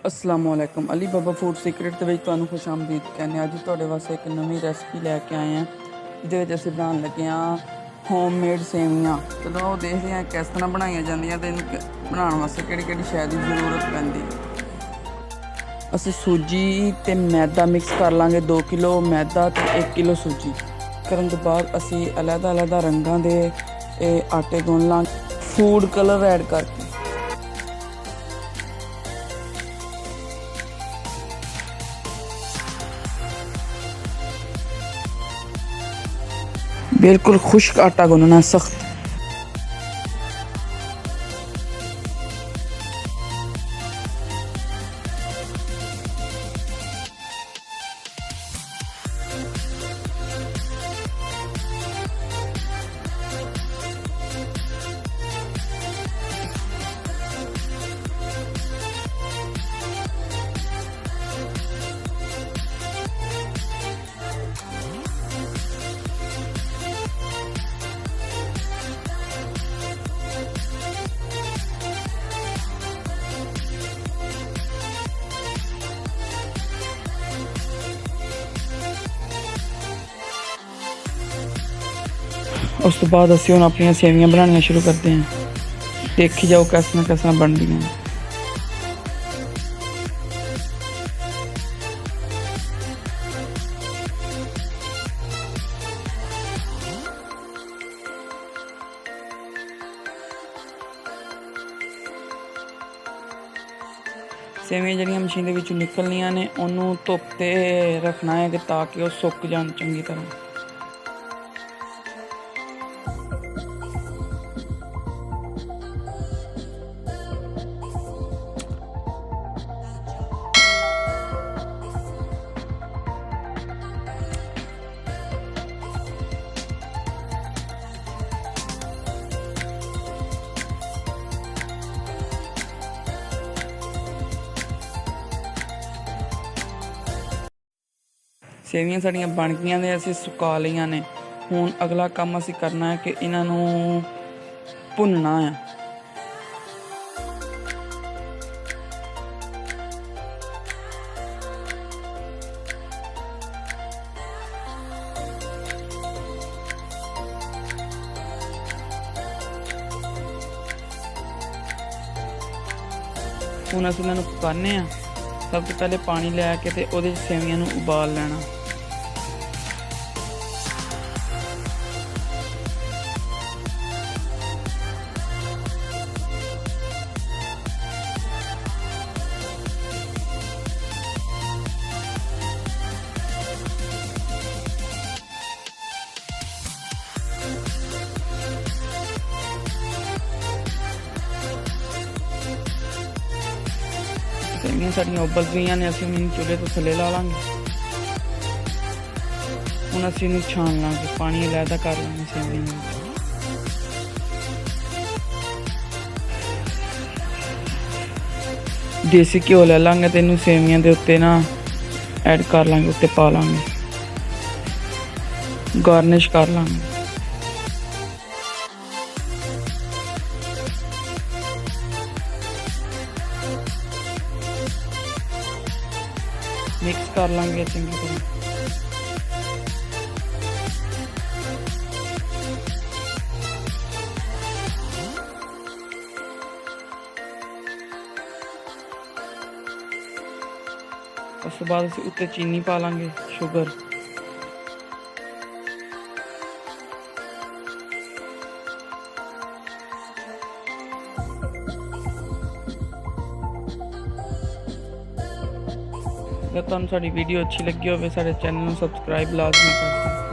असलामुअलैकुम अली बाबा food secret ਦੇ ਵਿੱਚ ਤੁਹਾਨੂੰ ਖੁਸ਼ ਆਮਦੀਦ ਕਹਿੰਦੇ ਅੱਜ ਤੁਹਾਡੇ ਵਾਸਤੇ ਇੱਕ ਨਵੀਂ ਰੈਸਪੀ ਲੈ ਕੇ ਆਏ ਹਾਂ ਜਿਹਦੇ ਵਿੱਚ ਅਸੀਂ ਬਣਾਉਣ ਲੱਗੇ ਹਾਂ ਹੋਮਮੇਡ ਸੇਵੀਆਂ। ਚਲੋ ਉਹ ਦੇਖਦੇ ਹਾਂ ਕਿਸ ਤਰ੍ਹਾਂ ਬਣਾਈਆਂ ਜਾਂਦੀਆਂ ਤੇ ਇਹਨੂੰ ਬਣਾਉਣ ਵਾਸਤੇ ਕਿਹੜੀ ਕਿਹੜੀ ਸ਼ੈ ਦੀ ਜ਼ਰੂਰਤ ਪੈਂਦੀ। ਅਸੀਂ ਸੂਜੀ ਤੇ ਮੈਦਾ ਮਿਕਸ ਕਰ ਲਾਂਗੇ 2 ਕਿਲੋ ਮੈਦਾ ਤੇ 1 ਕਿਲੋ ਸੂਜੀ। ਕਰਨ ਤੋਂ ਬਾਅਦ ਅਸੀਂ ਅਲੱਗ-ਅਲੱਗ ਰੰਗਾਂ ਦੇ ਆਟੇ ਗੁੰਨ ਲਾਂਗੇ ਫੂਡ ਕਲਰ ਐਡ ਕਰਕੇ। बिल्कुल खुश्क आटा गुनना सख्त। उस तो बाद असी हम अपन सेवियां बनानियां शुरू करते हैं। देखी जाओ किस तरह बन रही हैं। सेवियां जड़ियां मशीन के विचों निकलनियां ने उन्होंने धुप ते रखना है ताकि वह सुक जान चंगी तरह। सेवियां साड़ियां बन गई ने असी सुका लिया ने। हुण अगला काम असी करना है कि इन्हां नूं भुनना है। हुण असी इन्हां नूं पकाने आ। सब तो पहले पानी लैके ते उहदे च सेवियां नूं उबाल लेना। सेवियां साड़ियां उबल गई ने असीं इन्हूं चूल्हे तो थल्ले ला लांगे। हुण असीं इन्हूं छान लांगे पानी अलहदा कर लांगे सेवियां नूं। देसी घ्यो ले लांगे ते इन्हूं सेवियां दे उत्ते ना ऐड कर लांगे, उत्ते पा लांगे, गार्निश कर लांगे। मिक्स कर लांगे चंगी तरह। उस बाद असीं उत्ते चीनी पा लांगे, शुगर। अगर तुहानूं साडी वीडियो अच्छी लगी हो साडे चैनल नूं सबसक्राइब लाजमी कर दें।